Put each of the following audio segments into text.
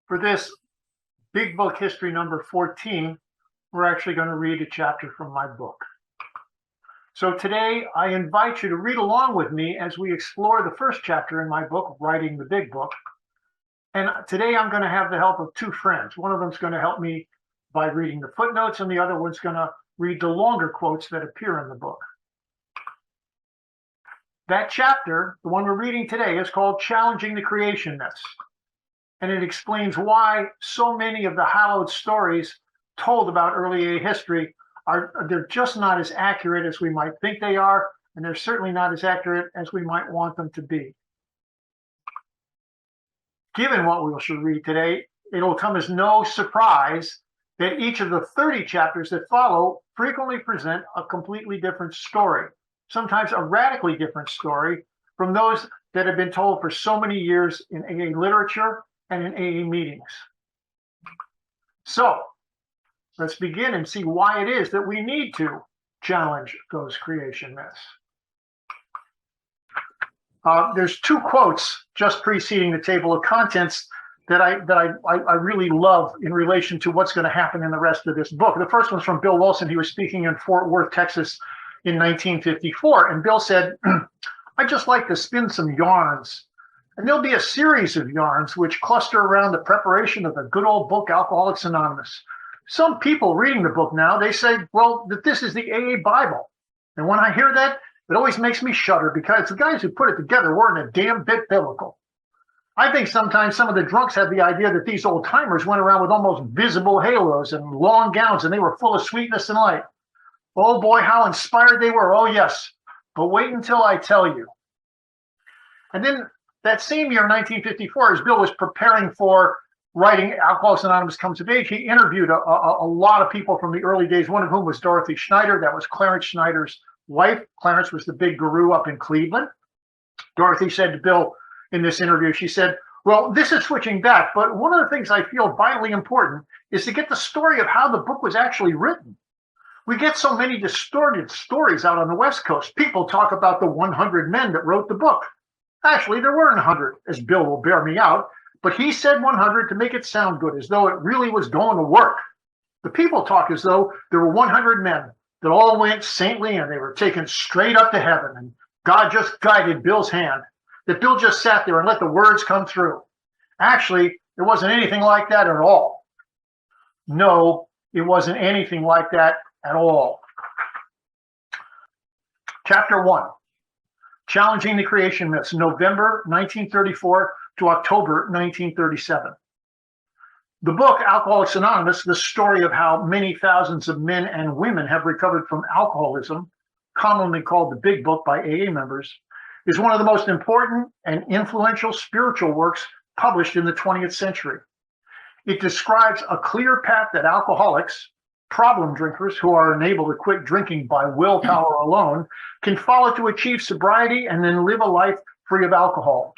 For this Big Book History number 14, we're actually going to read a chapter from my book. So today, I invite you to read along with me as we explore the first chapter in my book, Writing the Big Book. And today I'm going to have the help of two friends. One of them is going to help me by reading the footnotes, and the other one's going to read the longer quotes that appear in the book. That chapter, the one we're reading today, is called Challenging the Creation Myths. And it explains why so many of the hallowed stories told about early A history they're just not as accurate as we might think they are, and they're certainly not as accurate as we might want them to be. Given what we shall read today, it will come as no surprise that each of the 30 chapters that follow frequently present a completely different story, sometimes a radically different story from those that have been told for so many years in AA literature and in AA meetings. So, let's begin and see why it is that we need to challenge those creation myths. There's two quotes just preceding the table of contents that I really love in relation to what's going to happen in the rest of this book. The first one's from Bill Wilson. He was speaking in Fort Worth, Texas in 1954. And Bill said, "I'd just like to spin some yarns. And there'll be a series of yarns which cluster around the preparation of the good old book, Alcoholics Anonymous. Some people reading the book now, they say, well, that this is the AA Bible. And when I hear that, it always makes me shudder because the guys who put it together weren't a damn bit biblical. I think sometimes some of the drunks had the idea that these old timers went around with almost visible halos and long gowns and they were full of sweetness and light. Oh boy, how inspired they were. Oh yes, but wait until I tell you." And then that same year, 1954, as Bill was preparing for writing Alcoholics Anonymous Comes of Age, he interviewed a lot of people from the early days, one of whom was Dorothy Schneider. That was Clarence Schneider's wife. Clarence was the big guru up in Cleveland. Dorothy said to Bill in this interview, she said, "Well, this is switching back, but one of the things I feel vitally important is to get the story of how the book was actually written. We get so many distorted stories out on the West Coast. People talk about the 100 men that wrote the book. Actually, there weren't 100, as Bill will bear me out, but he said 100 to make it sound good, as though it really was going to work. The people talk as though there were 100 men that all went saintly and they were taken straight up to heaven, and God just guided Bill's hand, that Bill just sat there and let the words come through. Actually, there wasn't anything like that at all. No, it wasn't anything like that at all." Chapter 1, Challenging the Creation Myths, November 1934 to October 1937. The book, Alcoholics Anonymous, the story of how many thousands of men and women have recovered from alcoholism, commonly called the Big Book by AA members, is one of the most important and influential spiritual works published in the 20th century. It describes a clear path that alcoholics, problem drinkers who are unable to quit drinking by willpower alone, can follow to achieve sobriety and then live a life free of alcohol.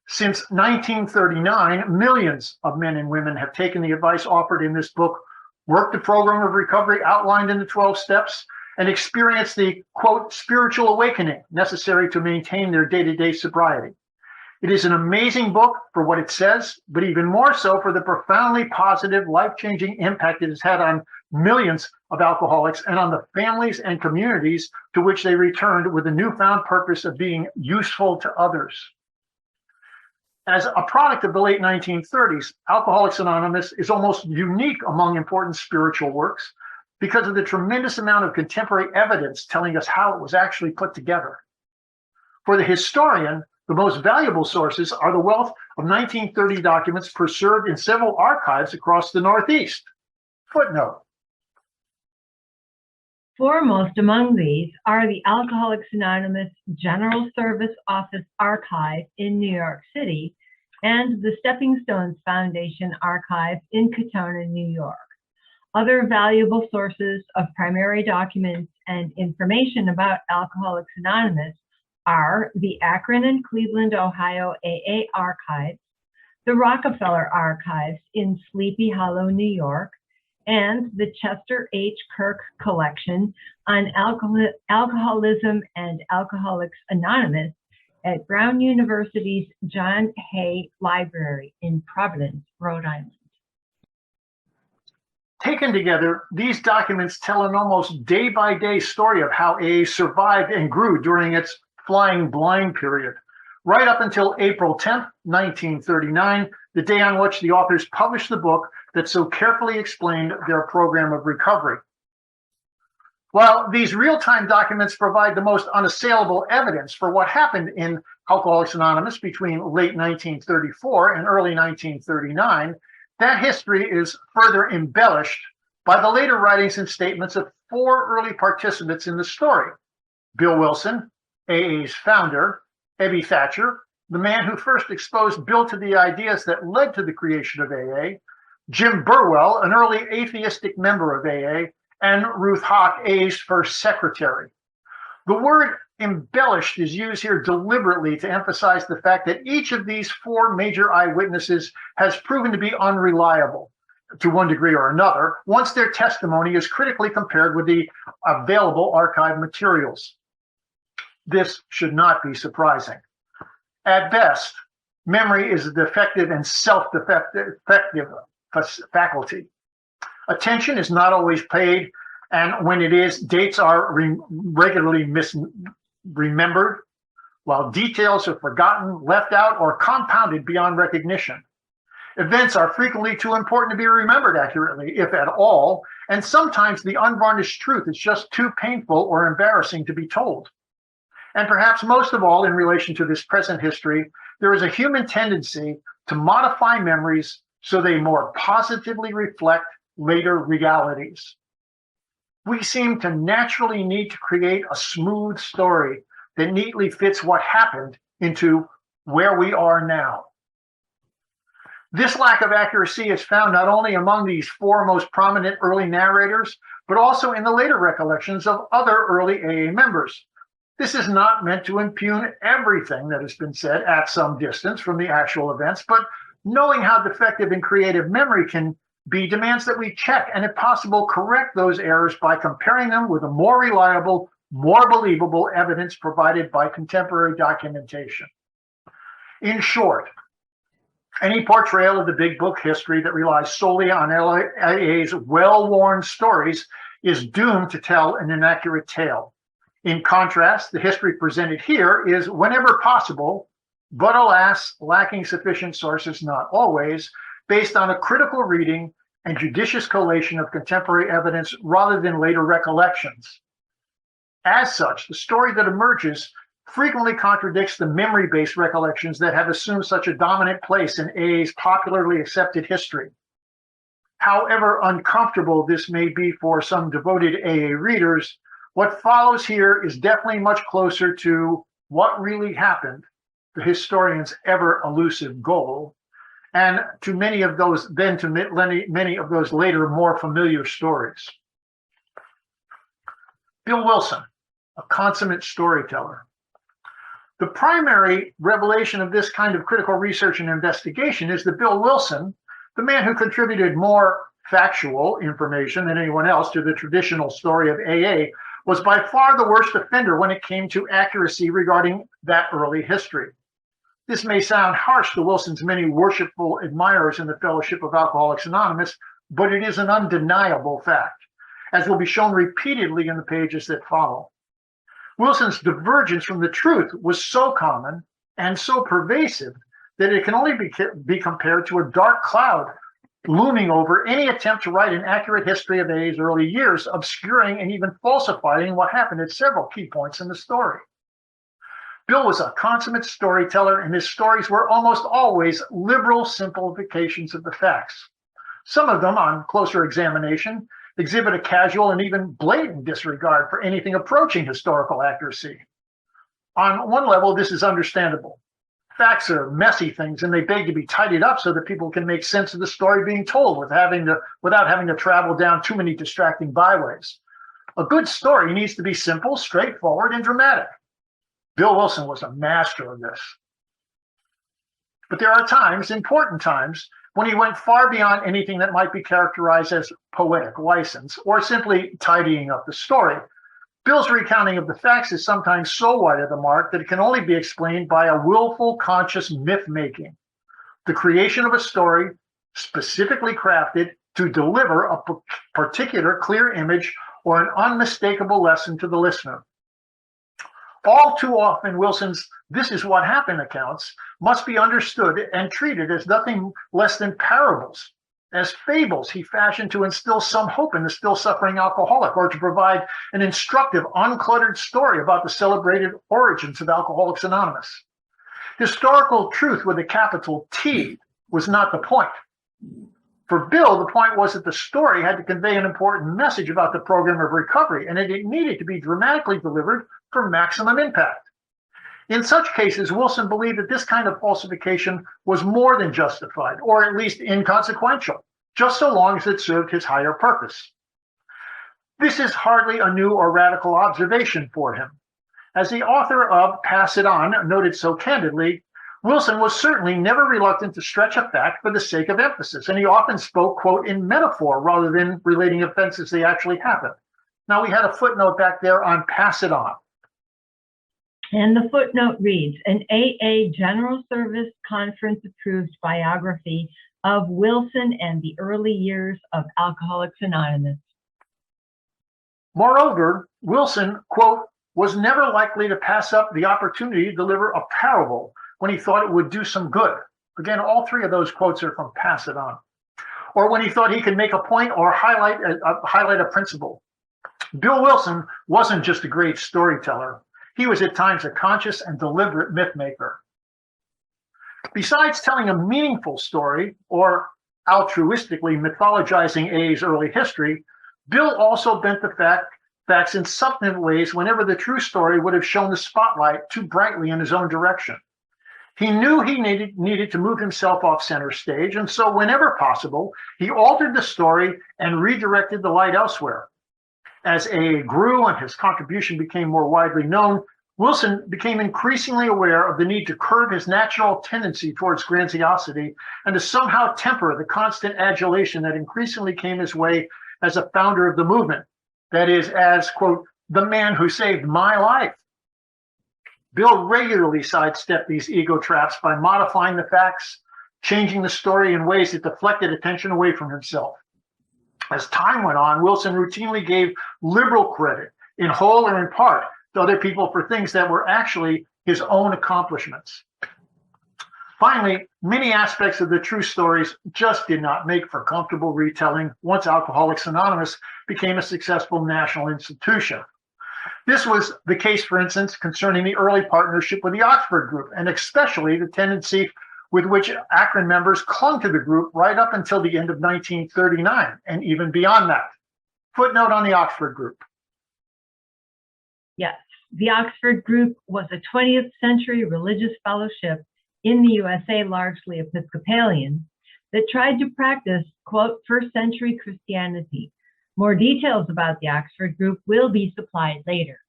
Since 1939, millions of men and women have taken the advice offered in this book, worked the program of recovery outlined in the 12 steps, and experienced the, quote, spiritual awakening necessary to maintain their day-to-day sobriety. It is an amazing book for what it says, but even more so for the profoundly positive, life-changing impact it has had on millions of alcoholics and on the families and communities to which they returned with a newfound purpose of being useful to others. As a product of the late 1930s, Alcoholics Anonymous is almost unique among important spiritual works because of the tremendous amount of contemporary evidence telling us how it was actually put together. For the historian, the most valuable sources are the wealth of 1930 documents preserved in several archives across the Northeast. Footnote. Foremost among these are the Alcoholics Anonymous General Service Office Archive in New York City and the Stepping Stones Foundation Archive in Katona, New York. Other valuable sources of primary documents and information about Alcoholics Anonymous are the Akron and Cleveland, Ohio AA Archives, the Rockefeller Archives in Sleepy Hollow, New York, and the Chester H. Kirk Collection on Alcoholism and Alcoholics Anonymous at Brown University's John Hay Library in Providence, Rhode Island. Taken together, these documents tell an almost day-by-day story of how AA survived and grew during its flying blind period, right up until April 10th, 1939, the day on which the authors published the book that so carefully explained their program of recovery. While these real-time documents provide the most unassailable evidence for what happened in Alcoholics Anonymous between late 1934 and early 1939, that history is further embellished by the later writings and statements of four early participants in the story: Bill Wilson, AA's founder; Ebby Thatcher, the man who first exposed Bill to the ideas that led to the creation of AA; Jim Burwell, an early atheistic member of AA; and Ruth Hawk, AA's first secretary. The word embellished is used here deliberately to emphasize the fact that each of these four major eyewitnesses has proven to be unreliable to one degree or another once their testimony is critically compared with the available archive materials. This should not be surprising. At best, memory is a defective and self-defective faculty. Attention is not always paid, and when it is, dates are regularly misremembered, while details are forgotten, left out, or compounded beyond recognition. Events are frequently too important to be remembered accurately, if at all, and sometimes the unvarnished truth is just too painful or embarrassing to be told. And perhaps most of all, in relation to this present history, there is a human tendency to modify memories so they more positively reflect later realities. We seem to naturally need to create a smooth story that neatly fits what happened into where we are now. This lack of accuracy is found not only among these four most prominent early narrators, but also in the later recollections of other early AA members. This is not meant to impugn everything that has been said at some distance from the actual events, but knowing how defective and creative memory can be demands that we check and, if possible, correct those errors by comparing them with a more reliable, more believable evidence provided by contemporary documentation. In short, any portrayal of the big book history that relies solely on AA's well-worn stories is doomed to tell an inaccurate tale. In contrast, the history presented here is, whenever possible, but alas, lacking sufficient sources, not always, based on a critical reading and judicious collation of contemporary evidence rather than later recollections. As such, the story that emerges frequently contradicts the memory-based recollections that have assumed such a dominant place in AA's popularly accepted history. However uncomfortable this may be for some devoted AA readers, what follows here is definitely much closer to what really happened, the historian's ever elusive goal, and to many of those later more familiar stories. Bill Wilson, a consummate storyteller. The primary revelation of this kind of critical research and investigation is that Bill Wilson, the man who contributed more factual information than anyone else to the traditional story of AA, was by far the worst offender when it came to accuracy regarding that early history. This may sound harsh to Wilson's many worshipful admirers in the Fellowship of Alcoholics Anonymous, but it is an undeniable fact, as will be shown repeatedly in the pages that follow. Wilson's divergence from the truth was so common and so pervasive that it can only be compared to a dark cloud looming over any attempt to write an accurate history of AA's early years, obscuring and even falsifying what happened at several key points in the story. Bill was a consummate storyteller, and his stories were almost always liberal simplifications of the facts. Some of them, on closer examination, exhibit a casual and even blatant disregard for anything approaching historical accuracy. On one level, this is understandable. Facts are messy things, and they beg to be tidied up so that people can make sense of the story being told without having to travel down too many distracting byways. A good story needs to be simple, straightforward, and dramatic. Bill Wilson was a master of this. But there are times, important times, when he went far beyond anything that might be characterized as poetic license or simply tidying up the story. Bill's recounting of the facts is sometimes so wide of the mark that it can only be explained by a willful, conscious myth-making, the creation of a story specifically crafted to deliver a particular clear image or an unmistakable lesson to the listener. All too often, Wilson's "this is what happened" accounts must be understood and treated as nothing less than parables, as fables he fashioned to instill some hope in the still suffering alcoholic, or to provide an instructive, uncluttered story about the celebrated origins of Alcoholics Anonymous. Historical truth with a capital T was not the point. For Bill, the point was that the story had to convey an important message about the program of recovery, and it needed to be dramatically delivered for maximum impact. In such cases, Wilson believed that this kind of falsification was more than justified, or at least inconsequential, just so long as it served his higher purpose. This is hardly a new or radical observation for him. As the author of Pass It On noted so candidly, Wilson was certainly never reluctant to stretch a fact for the sake of emphasis, and he often spoke, quote, in metaphor rather than relating events as they actually happened. Now, we had a footnote back there on Pass It On. And the footnote reads, an AA General Service Conference approved biography of Wilson and the early years of Alcoholics Anonymous. Moreover, Wilson, quote, was never likely to pass up the opportunity to deliver a parable when he thought it would do some good. Again, all three of those quotes are from Pass It On. Or when he thought he could make a point or highlight a principle. Bill Wilson wasn't just a great storyteller. He was at times a conscious and deliberate myth maker. Besides telling a meaningful story or altruistically mythologizing AA's early history, Bill also bent the facts in substantive ways whenever the true story would have shown the spotlight too brightly in his own direction. He knew he needed to move himself off center stage, and so whenever possible, he altered the story and redirected the light elsewhere. As AA grew and his contribution became more widely known, Wilson became increasingly aware of the need to curb his natural tendency towards grandiosity and to somehow temper the constant adulation that increasingly came his way as a founder of the movement. That is, as, quote, the man who saved my life. Bill regularly sidestepped these ego traps by modifying the facts, changing the story in ways that deflected attention away from himself. As time went on, Wilson routinely gave liberal credit, in whole or in part, to other people for things that were actually his own accomplishments. Finally, many aspects of the true stories just did not make for comfortable retelling once Alcoholics Anonymous became a successful national institution. This was the case, for instance, concerning the early partnership with the Oxford Group, and especially the tendency with which Akron members clung to the group right up until the end of 1939, and even beyond that. Footnote on the Oxford Group. Yes, the Oxford Group was a 20th century religious fellowship in the USA, largely Episcopalian, that tried to practice, quote, first century Christianity. More details about the Oxford Group will be supplied later.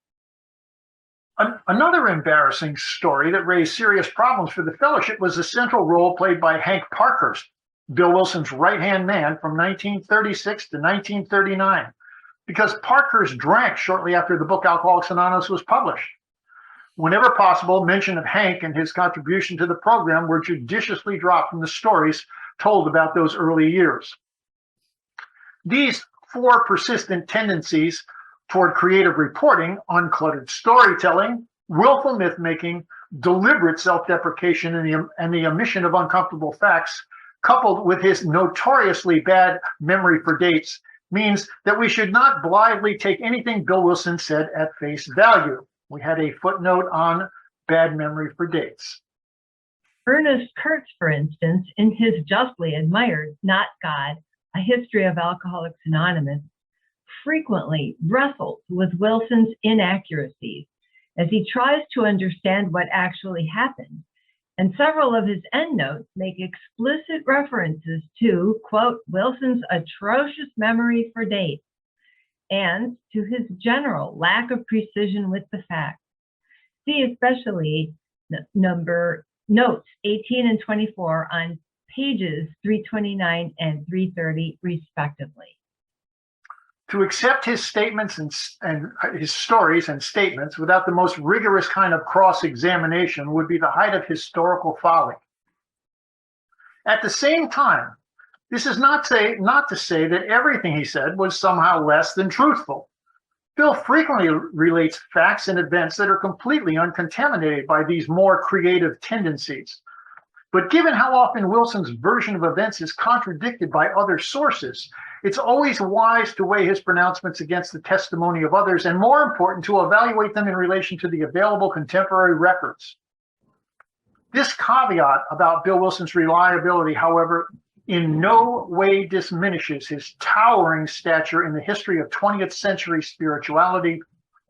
Another embarrassing story that raised serious problems for the fellowship was the central role played by Hank Parkhurst, Bill Wilson's right-hand man from 1936 to 1939, because Parkhurst drank shortly after the book Alcoholics Anonymous was published. Whenever possible, mention of Hank and his contribution to the program were judiciously dropped from the stories told about those early years. These four persistent tendencies toward creative reporting, uncluttered storytelling, willful myth-making, deliberate self-deprecation, and the omission of uncomfortable facts, coupled with his notoriously bad memory for dates, means that we should not blithely take anything Bill Wilson said at face value. We had a footnote on bad memory for dates. Ernest Kurtz, for instance, in his justly admired Not God, A History of Alcoholics Anonymous, frequently wrestles with Wilson's inaccuracies as he tries to understand what actually happened, and several of his endnotes make explicit references to, quote, Wilson's atrocious memory for dates and to his general lack of precision with the facts. See especially notes 18 and 24 on pages 329 and 330, respectively. To accept his statements and his stories and statements without the most rigorous kind of cross-examination would be the height of historical folly. At the same time, this is not to say that everything he said was somehow less than truthful. Bill frequently relates facts and events that are completely uncontaminated by these more creative tendencies. But given how often Wilson's version of events is contradicted by other sources, it's always wise to weigh his pronouncements against the testimony of others, and more important, to evaluate them in relation to the available contemporary records. This caveat about Bill Wilson's reliability, however, in no way diminishes his towering stature in the history of 20th century spirituality,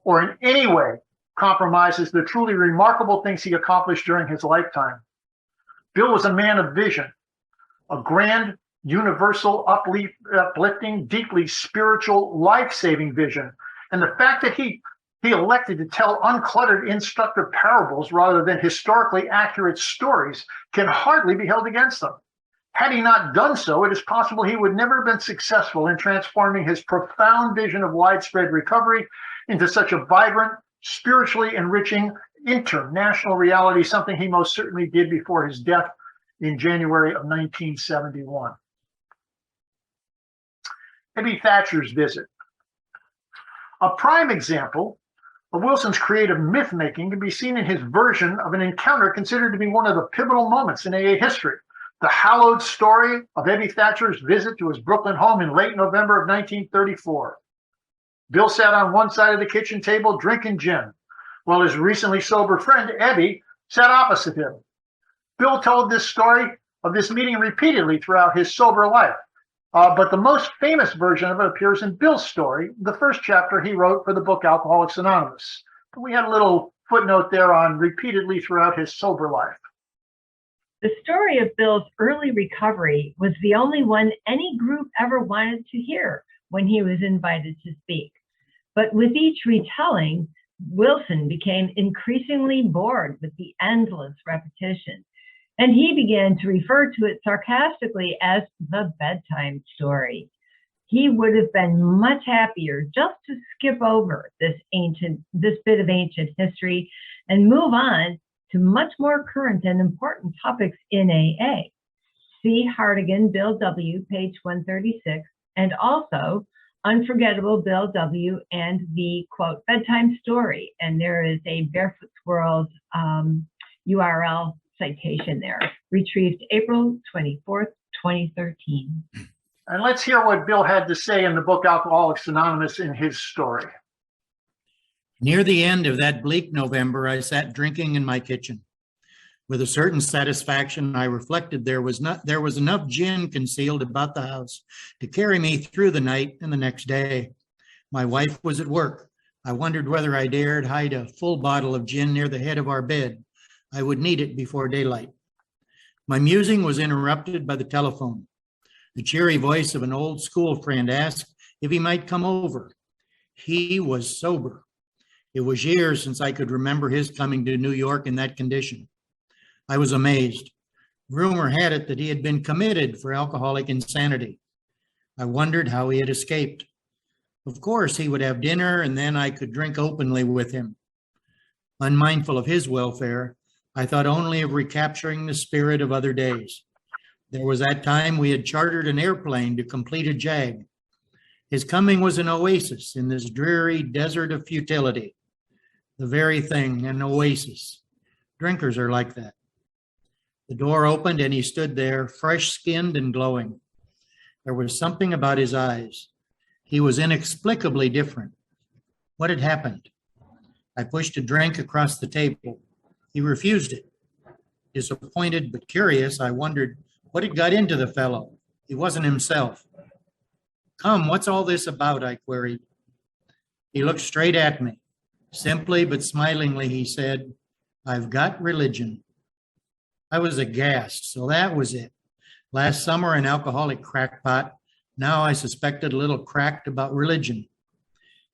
or in any way compromises the truly remarkable things he accomplished during his lifetime. Bill was a man of vision, a grand, universal, uplifting, deeply spiritual, life-saving vision. And the fact that he elected to tell uncluttered, instructive parables rather than historically accurate stories can hardly be held against him. Had he not done so, it is possible he would never have been successful in transforming his profound vision of widespread recovery into such a vibrant, spiritually enriching international reality, something he most certainly did before his death in January of 1971. Ebby Thatcher's visit. A prime example of Wilson's creative myth-making can be seen in his version of an encounter considered to be one of the pivotal moments in AA history, the hallowed story of Ebby Thatcher's visit to his Brooklyn home in late November of 1934. Bill sat on one side of the kitchen table drinking gin, while his recently sober friend, Ebby, sat opposite him. Bill told this story of this meeting repeatedly throughout his sober life, but the most famous version of it appears in Bill's story, the first chapter he wrote for the book Alcoholics Anonymous. We had a little footnote there on repeatedly throughout his sober life. The story of Bill's early recovery was the only one any group ever wanted to hear when he was invited to speak. But with each retelling, Wilson became increasingly bored with the endless repetition, and he began to refer to it sarcastically as the bedtime story. He would have been much happier just to skip over this bit of ancient history and move on to much more current and important topics in AA. See Hartigan, Bill W., page 136, and also Unforgettable Bill W. and the, quote, bedtime story. And there is a Barefoot's World URL citation there, retrieved April 24th, 2013. And let's hear what Bill had to say in the book Alcoholics Anonymous in his story. Near the end of that bleak November, I sat drinking in my kitchen. With a certain satisfaction, I reflected there was enough gin concealed about the house to carry me through the night and the next day. My wife was at work. I wondered whether I dared hide a full bottle of gin near the head of our bed. I would need it before daylight. My musing was interrupted by the telephone. The cheery voice of an old school friend asked if he might come over. He was sober. It was years since I could remember his coming to New York in that condition. I was amazed. Rumor had it that he had been committed for alcoholic insanity. I wondered how he had escaped. Of course, he would have dinner and then I could drink openly with him. Unmindful of his welfare, I thought only of recapturing the spirit of other days. There was that time we had chartered an airplane to complete a jag. His coming was an oasis in this dreary desert of futility. The very thing, an oasis. Drinkers are like that. The door opened and he stood there, fresh-skinned and glowing. There was something about his eyes. He was inexplicably different. What had happened? I pushed a drink across the table. He refused it. Disappointed but curious, I wondered what had got into the fellow. He wasn't himself. Come, what's all this about? I queried. He looked straight at me. Simply but smilingly, he said, I've got religion. I was aghast, so that was it. Last summer, an alcoholic crackpot. Now I suspected a little cracked about religion.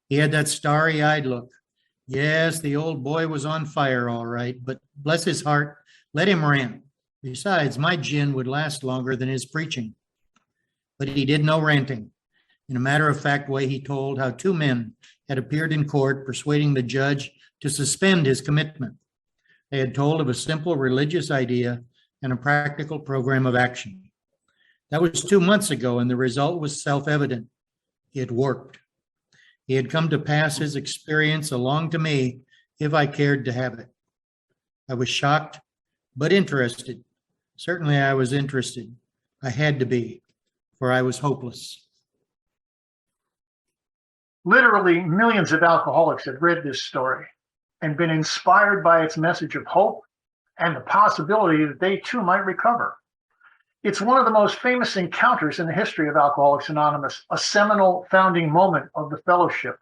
He had that starry-eyed look. Yes, the old boy was on fire, all right, but bless his heart, let him rant. Besides, my gin would last longer than his preaching. But he did no ranting. In a matter-of-fact way, he told how two men had appeared in court persuading the judge to suspend his commitment. They had told of a simple religious idea and a practical program of action. That was 2 months ago, and the result was self-evident. It worked. He had come to pass his experience along to me if I cared to have it. I was shocked, but interested. Certainly I was interested. I had to be, for I was hopeless. Literally millions of alcoholics had read this story and been inspired by its message of hope and the possibility that they too might recover. It's one of the most famous encounters in the history of Alcoholics Anonymous, a seminal founding moment of the fellowship.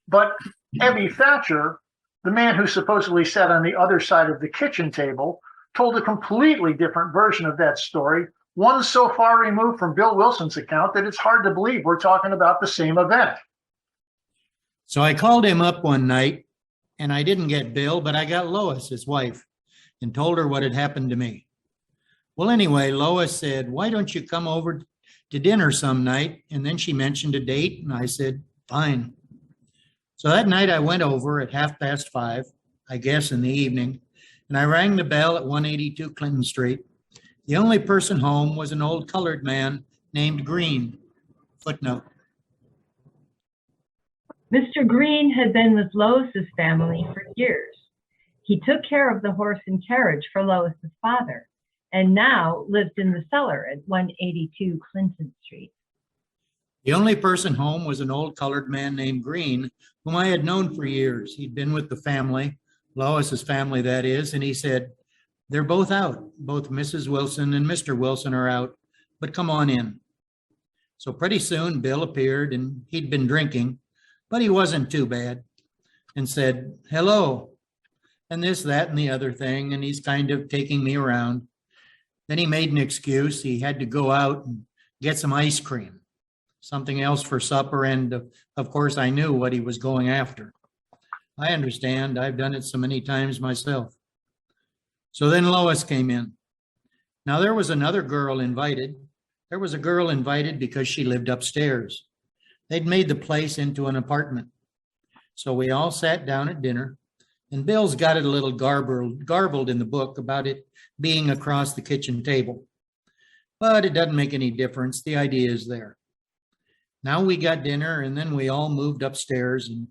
But Ebby Thatcher, the man who supposedly sat on the other side of the kitchen table, told a completely different version of that story, one so far removed from Bill Wilson's account that it's hard to believe we're talking about the same event. So I called him up one night, and I didn't get Bill, but I got Lois, his wife, and told her what had happened to me. Well, anyway, Lois said, "Why don't you come over to dinner some night?" And then she mentioned a date, and I said, "Fine." So that night I went over at 5:30, I guess in the evening, and I rang the bell at 182 Clinton Street. The only person home was an old colored man named Green. Footnote. Mr. Green had been with Lois's family for years. He took care of the horse and carriage for Lois's father, and now lived in the cellar at 182 Clinton Street. The only person home was an old colored man named Green, whom I had known for years. He'd been with the family, Lois's family, that is, and he said, "They're both out. Both Mrs. Wilson and Mr. Wilson are out, but come on in." So pretty soon Bill appeared, and he'd been drinking, but he wasn't too bad, and said, "Hello," and this, that, and the other thing, and he's kind of taking me around. Then he made an excuse. He had to go out and get some ice cream, something else for supper, and of course I knew what he was going after. I understand. I've done it so many times myself. So then Lois came in. Now there was another girl invited. There was a girl invited because she lived upstairs. They'd made the place into an apartment. So we all sat down at dinner, and Bill's got it a little garbled in the book about it being across the kitchen table. But it doesn't make any difference. The idea is there. Now we got dinner, and then we all moved upstairs. And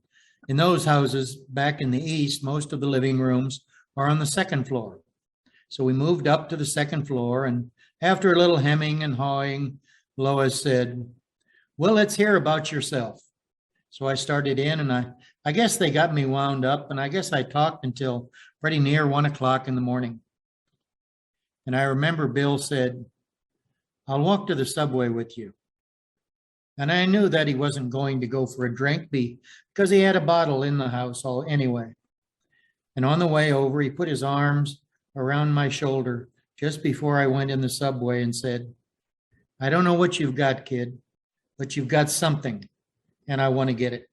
in those houses back in the east, most of the living rooms are on the second floor. So we moved up to the second floor, and after a little hemming and hawing, Lois said, "Well, let's hear about yourself." So I started in, and I guess they got me wound up, and I guess I talked until pretty near 1 o'clock in the morning. And I remember Bill said, "I'll walk to the subway with you." And I knew that he wasn't going to go for a drink because he had a bottle in the house anyway. And on the way over, he put his arms around my shoulder just before I went in the subway and said, "I don't know what you've got, kid, but you've got something, and I want to get it."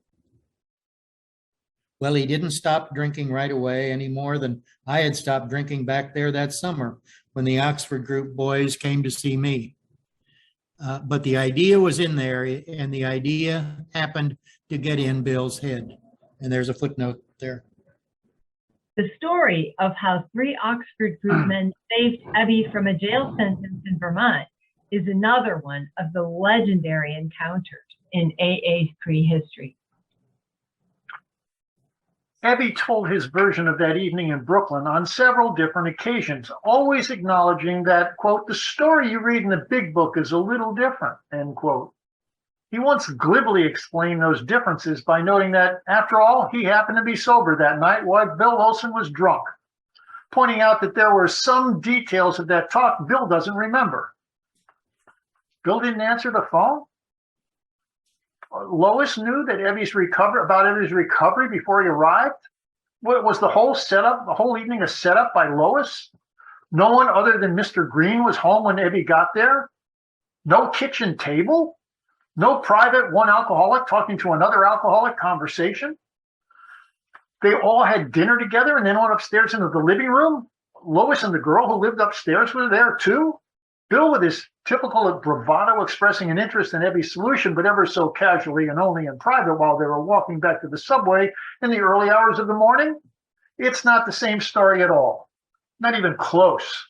Well, he didn't stop drinking right away any more than I had stopped drinking back there that summer when the Oxford Group boys came to see me. But the idea was in there, and the idea happened to get in Bill's head. And there's a footnote there. The story of how 3 Oxford Group men saved Ebby from a jail sentence in Vermont is another one of the legendary encounters in AA's prehistory. Ebby told his version of that evening in Brooklyn on several different occasions, always acknowledging that, quote, "the story you read in the big book is a little different," end quote. He once glibly explained those differences by noting that, after all, he happened to be sober that night while Bill Wilson was drunk, pointing out that there were some details of that talk Bill doesn't remember. Bill didn't answer the phone? Lois knew that Ebby's recovery before he arrived? Was the whole evening a setup by Lois? No one other than Mr. Green was home when Ebby got there? No kitchen table? No private one alcoholic talking to another alcoholic conversation? They all had dinner together and then went upstairs into the living room? Lois and the girl who lived upstairs were there too? Bill with his typical of bravado, expressing an interest in Ebby's solution, but ever so casually and only in private while they were walking back to the subway in the early hours of the morning? It's not the same story at all. Not even close.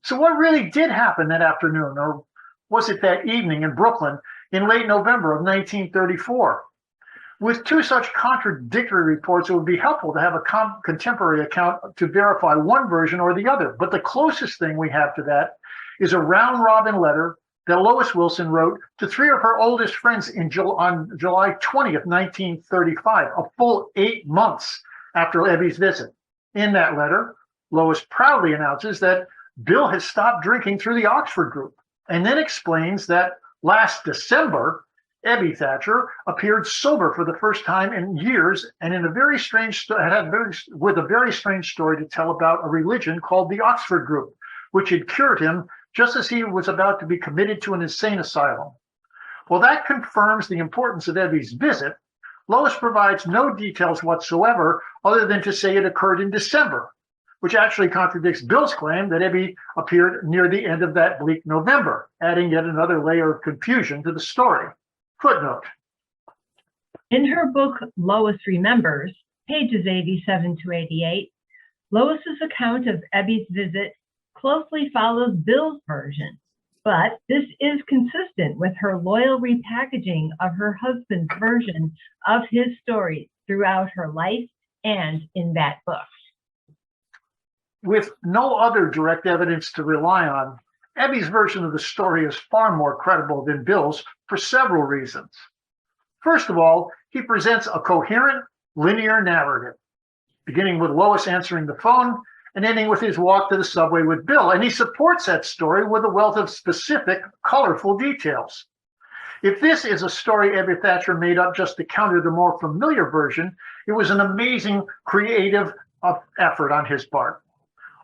So what really did happen that afternoon, or was it that evening in Brooklyn in late November of 1934? With two such contradictory reports, it would be helpful to have a contemporary account to verify one version or the other. But the closest thing we have to that is a round-robin letter that Lois Wilson wrote to three of her oldest friends on July 20th, 1935, a full 8 months after Ebby's visit. In that letter, Lois proudly announces that Bill has stopped drinking through the Oxford group, and then explains that last December, Ebby Thatcher appeared sober for the first time in years, and with a very strange story to tell about a religion called the Oxford Group, which had cured him just as he was about to be committed to an insane asylum. Well, that confirms the importance of Ebby's visit. Lois provides no details whatsoever other than to say it occurred in December, which actually contradicts Bill's claim that Ebby appeared near the end of that bleak November, adding yet another layer of confusion to the story. Footnote. In her book, Lois Remembers, pages 87 to 88, Lois's account of Ebby's visit closely follows Bill's version, but this is consistent with her loyal repackaging of her husband's version of his stories throughout her life and in that book. With no other direct evidence to rely on, Ebby's version of the story is far more credible than Bill's for several reasons. First of all, he presents a coherent, linear narrative, beginning with Lois answering the phone and ending with his walk to the subway with Bill. And he supports that story with a wealth of specific, colorful details. If this is a story Ebby Thatcher made up just to counter the more familiar version, it was an amazing creative effort on his part.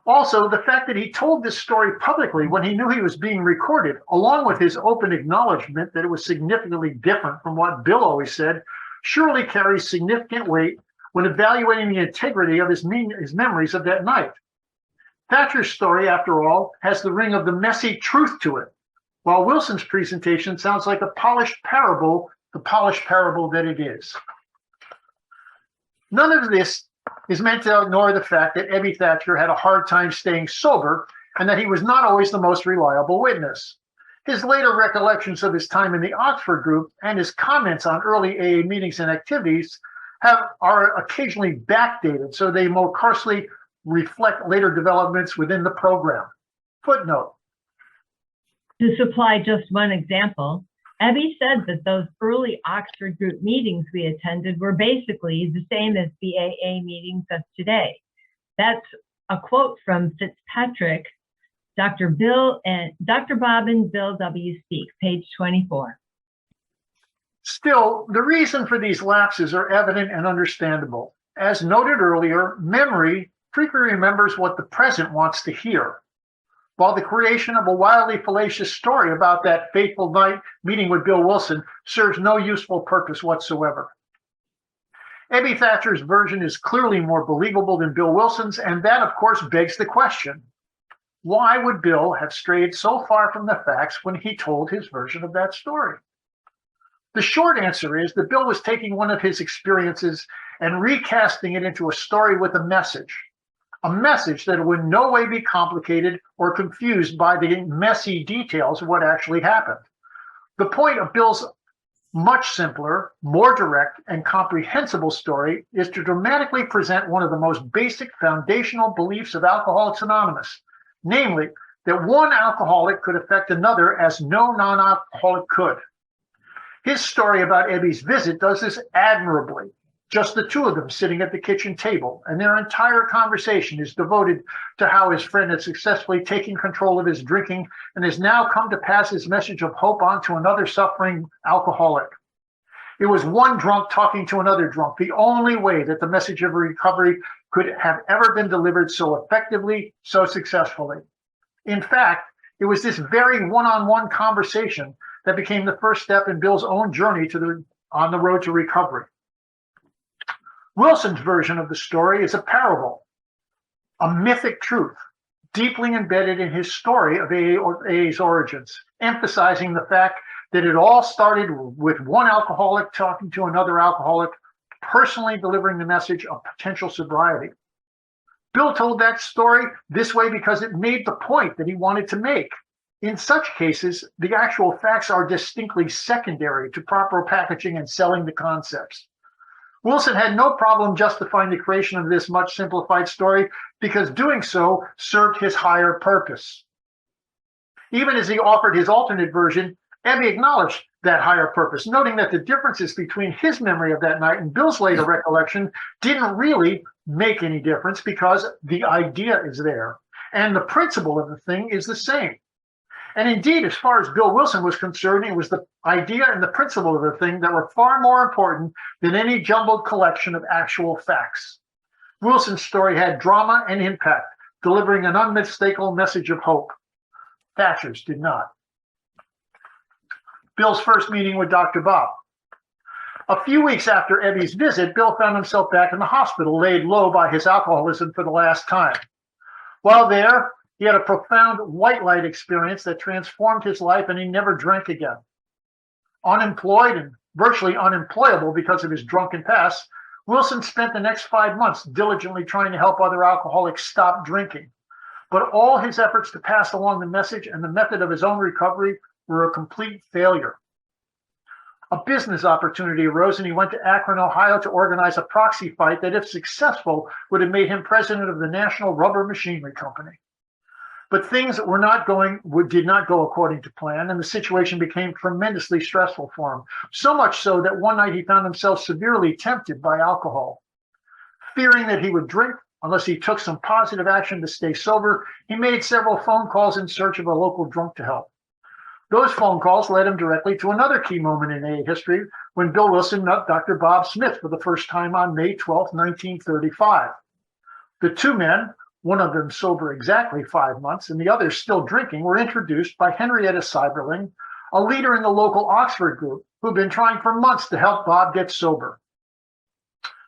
Also, the fact that he told this story publicly when he knew he was being recorded, along with his open acknowledgement that it was significantly different from what Bill always said, surely carries significant weight when evaluating the integrity of his memories of that night. Thatcher's story, after all, has the ring of the messy truth to it, while Wilson's presentation sounds like a polished parable, the polished parable that it is. None of this is meant to ignore the fact that Ebby Thatcher had a hard time staying sober and that he was not always the most reliable witness. His later recollections of his time in the Oxford group and his comments on early AA meetings and activities are occasionally backdated, so they more closely reflect later developments within the program. Footnote. To supply just one example, Ebby said that those early Oxford group meetings we attended were basically the same as the AA meetings of today. That's a quote from Fitzpatrick, Dr. Bob and Bill W. Speak, page 24. Still, the reason for these lapses are evident and understandable. As noted earlier, memory frequently remembers what the present wants to hear. While the creation of a wildly fallacious story about that fateful night meeting with Bill Wilson serves no useful purpose whatsoever. Ebby Thatcher's version is clearly more believable than Bill Wilson's, and that, of course, begs the question, why would Bill have strayed so far from the facts when he told his version of that story? The short answer is that Bill was taking one of his experiences and recasting it into a story with a message that would in no way be complicated or confused by the messy details of what actually happened. The point of Bill's much simpler, more direct, and comprehensible story is to dramatically present one of the most basic foundational beliefs of Alcoholics Anonymous, namely that one alcoholic could affect another as no non-alcoholic could. His story about Ebby's visit does this admirably. Just the two of them sitting at the kitchen table, and their entire conversation is devoted to how his friend had successfully taken control of his drinking and has now come to pass his message of hope on to another suffering alcoholic. It was one drunk talking to another drunk, the only way that the message of recovery could have ever been delivered so effectively, so successfully. In fact, it was this very one-on-one conversation that became the first step in Bill's own journey on the road to recovery. Wilson's version of the story is a parable, a mythic truth, deeply embedded in his story of AA's origins, emphasizing the fact that it all started with one alcoholic talking to another alcoholic, personally delivering the message of potential sobriety. Bill told that story this way because it made the point that he wanted to make. In such cases, the actual facts are distinctly secondary to proper packaging and selling the concepts. Wilson had no problem justifying the creation of this much simplified story because doing so served his higher purpose. Even as he offered his alternate version, Ebby acknowledged that higher purpose, noting that the differences between his memory of that night and Bill's later recollection didn't really make any difference because the idea is there and the principle of the thing is the same. And indeed, as far as Bill Wilson was concerned, it was the idea and the principle of the thing that were far more important than any jumbled collection of actual facts. Wilson's story had drama and impact, delivering an unmistakable message of hope. Thatcher's did not. Bill's first meeting with Dr. Bob. A few weeks after Ebby's visit, Bill found himself back in the hospital, laid low by his alcoholism for the last time. While there, he had a profound white light experience that transformed his life, and he never drank again. Unemployed and virtually unemployable because of his drunken past, Wilson spent the next 5 months diligently trying to help other alcoholics stop drinking. But all his efforts to pass along the message and the method of his own recovery were a complete failure. A business opportunity arose, and he went to Akron, Ohio to organize a proxy fight that, if successful, would have made him president of the National Rubber Machinery Company. But things did not go according to plan, and the situation became tremendously stressful for him, so much so that one night he found himself severely tempted by alcohol. Fearing that he would drink unless he took some positive action to stay sober, he made several phone calls in search of a local drunk to help. Those phone calls led him directly to another key moment in AA history when Bill Wilson met Dr. Bob Smith for the first time on May 12, 1935. The two men, one of them sober exactly 5 months and the other still drinking, were introduced by Henrietta Seiberling, a leader in the local Oxford group who'd been trying for months to help Bob get sober.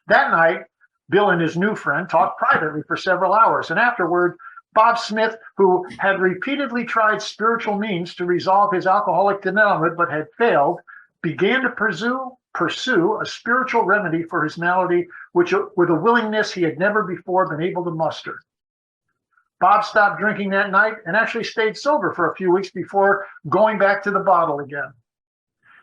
That night, Bill and his new friend talked privately for several hours, and afterward, Bob Smith, who had repeatedly tried spiritual means to resolve his alcoholic dilemma but had failed, began to pursue a spiritual remedy for his malady, with a willingness he had never before been able to muster. Bob stopped drinking that night and actually stayed sober for a few weeks before going back to the bottle again.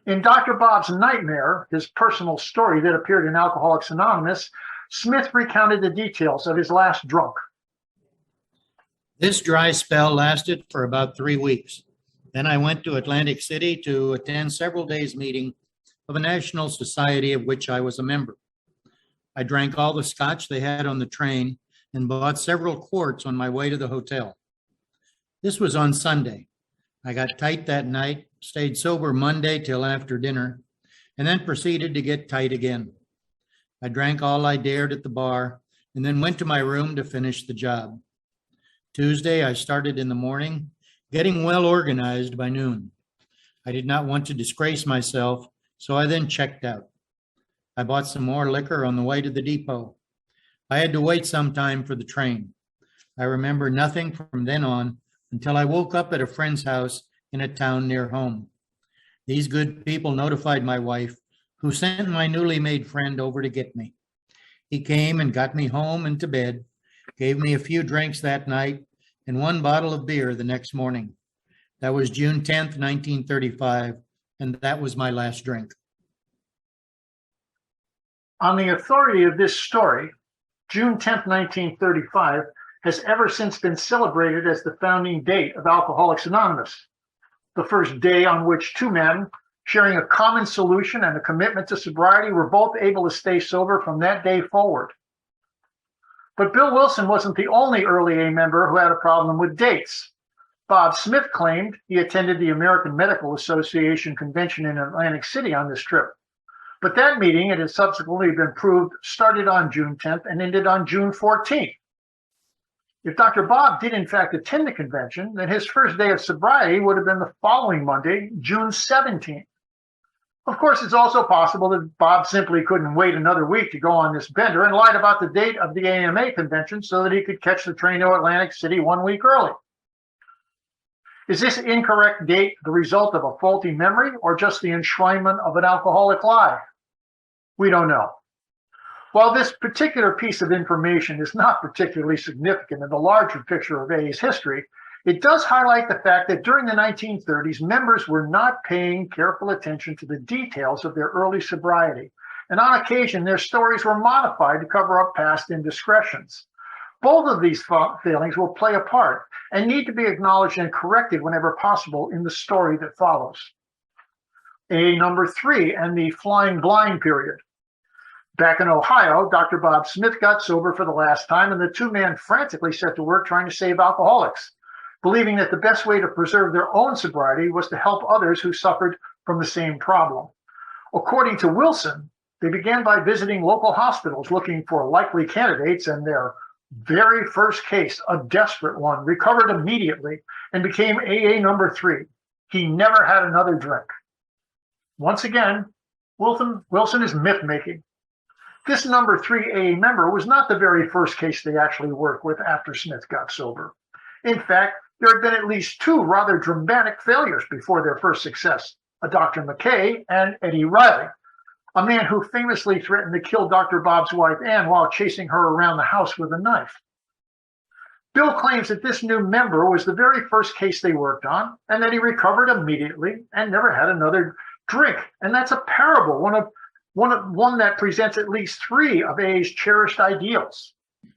In Dr. Bob's Nightmare, his personal story that appeared in Alcoholics Anonymous, Smith recounted the details of his last drunk. This dry spell lasted for about 3 weeks. Then I went to Atlantic City to attend several days' meeting of a national society of which I was a member. I drank all the scotch they had on the train and bought several quarts on my way to the hotel. This was on Sunday. I got tight that night, stayed sober Monday till after dinner, and then proceeded to get tight again. I drank all I dared at the bar and then went to my room to finish the job. Tuesday, I started in the morning, getting well organized by noon. I did not want to disgrace myself, so I then checked out. I bought some more liquor on the way to the depot. I had to wait some time for the train. I remember nothing from then on until I woke up at a friend's house in a town near home. These good people notified my wife, who sent my newly made friend over to get me. He came and got me home and to bed, gave me a few drinks that night, and 1 bottle of beer the next morning. That was June 10th, 1935, and that was my last drink. On the authority of this story, June 10th, 1935 has ever since been celebrated as the founding date of Alcoholics Anonymous, the first day on which two men sharing a common solution and a commitment to sobriety were both able to stay sober from that day forward. But Bill Wilson wasn't the only early A member who had a problem with dates. Bob Smith claimed he attended the American Medical Association convention in Atlantic City on this trip. But that meeting, it has subsequently been proved, started on June 10th and ended on June 14th. If Dr. Bob did in fact attend the convention, then his first day of sobriety would have been the following Monday, June 17th. Of course, it's also possible that Bob simply couldn't wait another week to go on this bender and lied about the date of the AMA convention so that he could catch the train to Atlantic City 1 week early. Is this incorrect date the result of a faulty memory or just the enshrinement of an alcoholic lie? We don't know. While this particular piece of information is not particularly significant in the larger picture of AA's history, it does highlight the fact that during the 1930s, members were not paying careful attention to the details of their early sobriety, and on occasion, their stories were modified to cover up past indiscretions. Both of these failings will play a part and need to be acknowledged and corrected whenever possible in the story that follows. AA number 3 and the flying blind period. Back in Ohio, Dr. Bob Smith got sober for the last time, and the two men frantically set to work trying to save alcoholics, believing that the best way to preserve their own sobriety was to help others who suffered from the same problem. According to Wilson, they began by visiting local hospitals looking for likely candidates, and their very first case, a desperate one, recovered immediately and became AA number 3. He never had another drink. Once again, Wilson is myth-making. This number 3 AA member was not the very first case they actually worked with after Smith got sober. In fact, there had been at least 2 rather dramatic failures before their first success, a Dr. McKay and Eddie Riley, a man who famously threatened to kill Dr. Bob's wife Ann while chasing her around the house with a knife. Bill claims that this new member was the very first case they worked on, and that he recovered immediately and never had another drink. And that's a parable, one that presents at least 3 of AA's cherished ideals: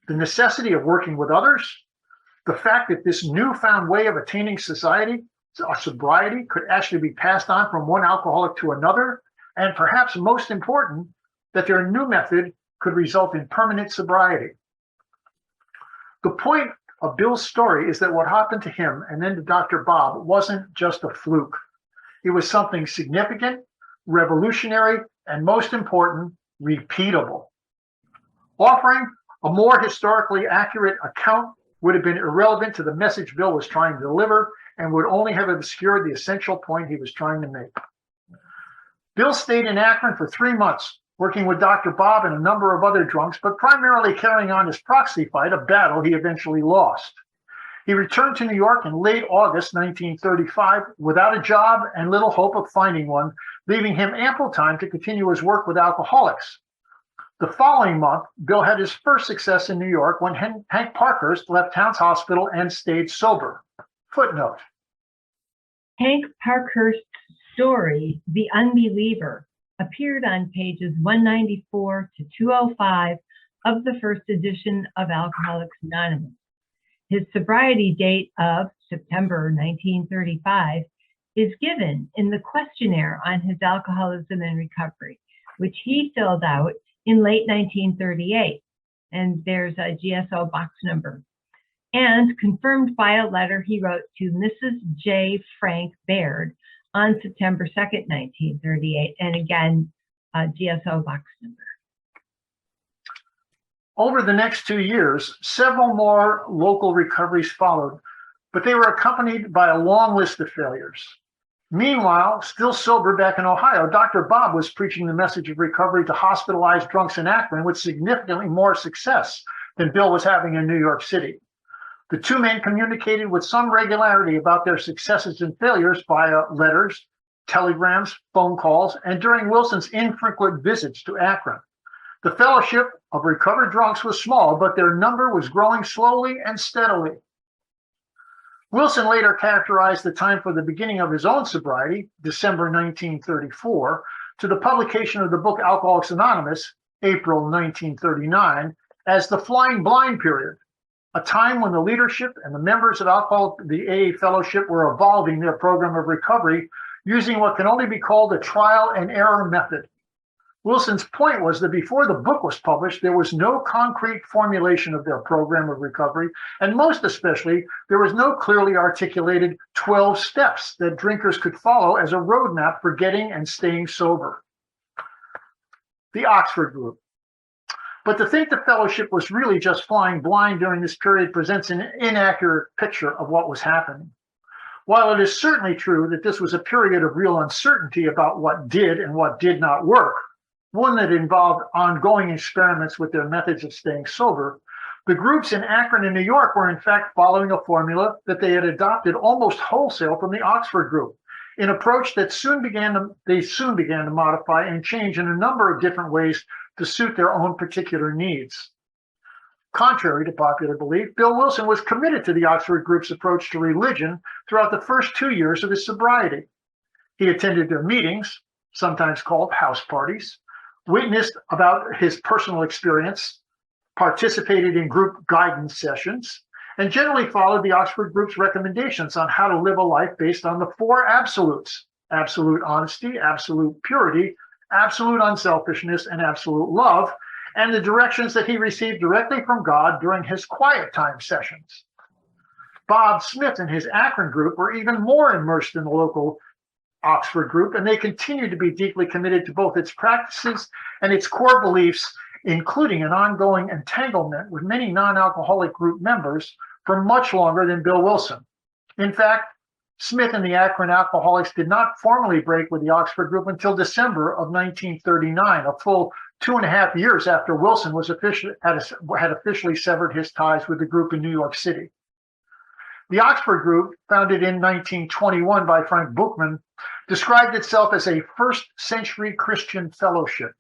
the necessity of working with others, the fact that this newfound way of attaining sobriety could actually be passed on from one alcoholic to another, and perhaps most important, that their new method could result in permanent sobriety. The point of Bill's story is that what happened to him and then to Dr. Bob wasn't just a fluke. It was something significant, revolutionary, and most important, repeatable. Offering a more historically accurate account would have been irrelevant to the message Bill was trying to deliver and would only have obscured the essential point he was trying to make. Bill stayed in Akron for 3 months, working with Dr. Bob and a number of other drunks, but primarily carrying on his proxy fight, a battle he eventually lost. He returned to New York in late August 1935 without a job and little hope of finding one, leaving him ample time to continue his work with alcoholics. The following month, Bill had his first success in New York when Hank Parkhurst left Towns Hospital and stayed sober. Footnote. Hank Parkhurst's story, The Unbeliever, appeared on pages 194 to 205 of the first edition of Alcoholics Anonymous. His sobriety date of September 1935 is given in the questionnaire on his alcoholism and recovery, which he filled out in late 1938. And there's a GSO box number. And confirmed by a letter he wrote to Mrs. J. Frank Baird on September 2nd, 1938. And again, GSO box number. Over the next 2 years, several more local recoveries followed, but they were accompanied by a long list of failures. Meanwhile, still sober back in Ohio, Dr. Bob was preaching the message of recovery to hospitalized drunks in Akron with significantly more success than Bill was having in New York City. The 2 men communicated with some regularity about their successes and failures via letters, telegrams, phone calls, and during Wilson's infrequent visits to Akron. The fellowship of recovered drunks was small, but their number was growing slowly and steadily. Wilson later characterized the time for the beginning of his own sobriety, December 1934, to the publication of the book Alcoholics Anonymous, April 1939, as the flying blind period, a time when the leadership and the members of the AA fellowship were evolving their program of recovery using what can only be called a trial and error method. Wilson's point was that before the book was published, there was no concrete formulation of their program of recovery, and most especially, there was no clearly articulated 12 steps that drinkers could follow as a roadmap for getting and staying sober. The Oxford Group. But to think the fellowship was really just flying blind during this period presents an inaccurate picture of what was happening. While it is certainly true that this was a period of real uncertainty about what did and what did not work, one that involved ongoing experiments with their methods of staying sober, the groups in Akron and New York were in fact following a formula that they had adopted almost wholesale from the Oxford group, an approach that they soon began to modify and change in a number of different ways to suit their own particular needs. Contrary to popular belief, Bill Wilson was committed to the Oxford group's approach to religion throughout the first 2 years of his sobriety. He attended their meetings, sometimes called house parties, witnessed about his personal experience, participated in group guidance sessions, and generally followed the Oxford group's recommendations on how to live a life based on the four absolutes: absolute honesty, absolute purity, absolute unselfishness, and absolute love, and the directions that he received directly from God during his quiet time sessions. Bob Smith and his Akron group were even more immersed in the local Oxford group, and they continued to be deeply committed to both its practices and its core beliefs, including an ongoing entanglement with many non-alcoholic group members for much longer than Bill Wilson. In fact, Smith and the Akron alcoholics did not formally break with the Oxford group until December of 1939, a full 2.5 years after Wilson had officially severed his ties with the group in New York City. The Oxford group, founded in 1921 by Frank Buchman, described itself as a first-century Christian fellowship.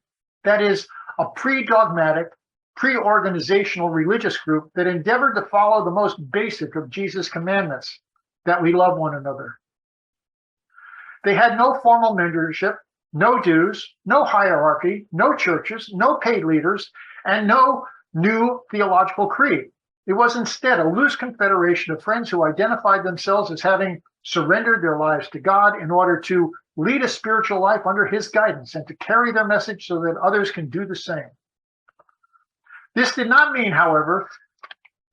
That is, a pre-dogmatic, pre-organizational religious group that endeavored to follow the most basic of Jesus' commandments, that we love one another. They had no formal membership, no dues, no hierarchy, no churches, no paid leaders, and no new theological creed. It was instead a loose confederation of friends who identified themselves as having surrendered their lives to God in order to lead a spiritual life under his guidance and to carry their message so that others can do the same. This did not mean, however,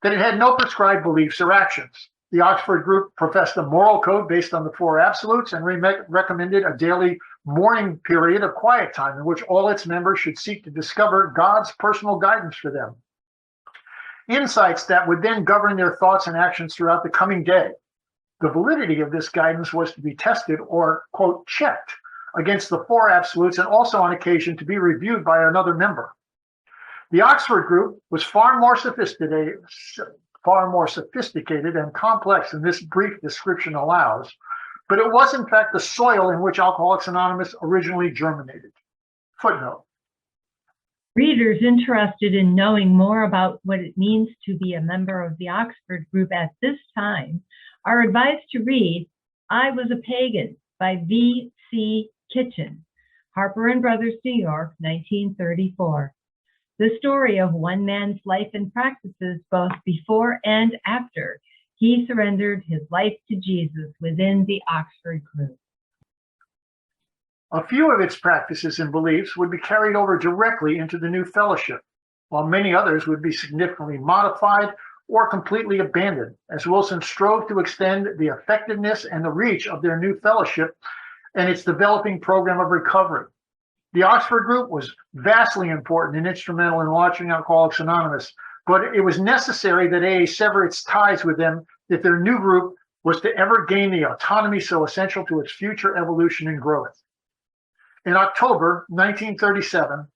that it had no prescribed beliefs or actions. The Oxford group professed a moral code based on the four absolutes and recommended a daily morning period of quiet time in which all its members should seek to discover God's personal guidance for them. Insights that would then govern their thoughts and actions throughout the coming day. The validity of this guidance was to be tested or, quote, checked against the four absolutes and also on occasion to be reviewed by another member. The Oxford group was far more sophisticated and complex than this brief description allows, but it was in fact the soil in which Alcoholics Anonymous originally germinated. Footnote. Readers interested in knowing more about what it means to be a member of the Oxford group at this time are advised to read I Was a Pagan by V.C. Kitchen, Harper and Brothers, New York, 1934. The story of one man's life and practices both before and after he surrendered his life to Jesus within the Oxford group. A few of its practices and beliefs would be carried over directly into the new fellowship, while many others would be significantly modified or completely abandoned, as Wilson strove to extend the effectiveness and the reach of their new fellowship and its developing program of recovery. The Oxford group was vastly important and instrumental in launching Alcoholics Anonymous, but it was necessary that AA sever its ties with them if their new group was to ever gain the autonomy so essential to its future evolution and growth. In October 1937,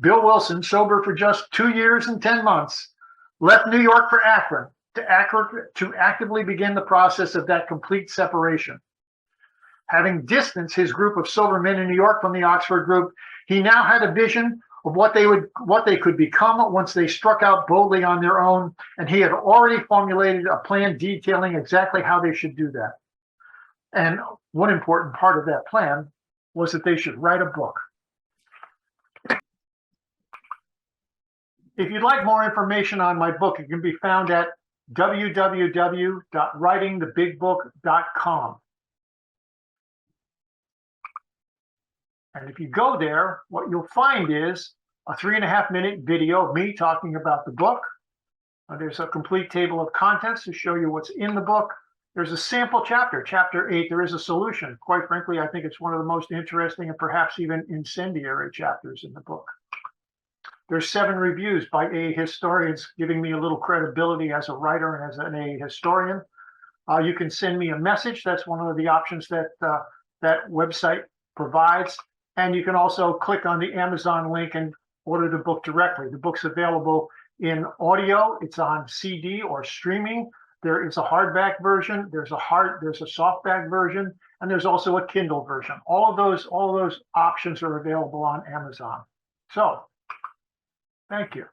Bill Wilson, sober for just 2 years and 10 months, left New York for Akron to actively begin the process of that complete separation. Having distanced his group of sober men in New York from the Oxford group, he now had a vision of what they could become once they struck out boldly on their own, and he had already formulated a plan detailing exactly how they should do that. And one important part of that plan was that they should write a book. If you'd like more information on my book, it can be found at www.writingthebigbook.com. And if you go there, what you'll find is a 3.5-minute video of me talking about the book. There's a complete table of contents to show you what's in the book. There's a sample chapter, chapter 8, there is a solution. Quite frankly, I think it's one of the most interesting and perhaps even incendiary chapters in the book. There's 7 reviews by AA historians giving me a little credibility as a writer and as an AA historian. You can send me a message. That's one of the options that that website provides. And you can also click on the Amazon link and order the book directly. The book's available in audio. It's on CD or streaming. There is a hardback version. There's a softback version, and there's also a Kindle version. All of those options are available on Amazon. So, thank you.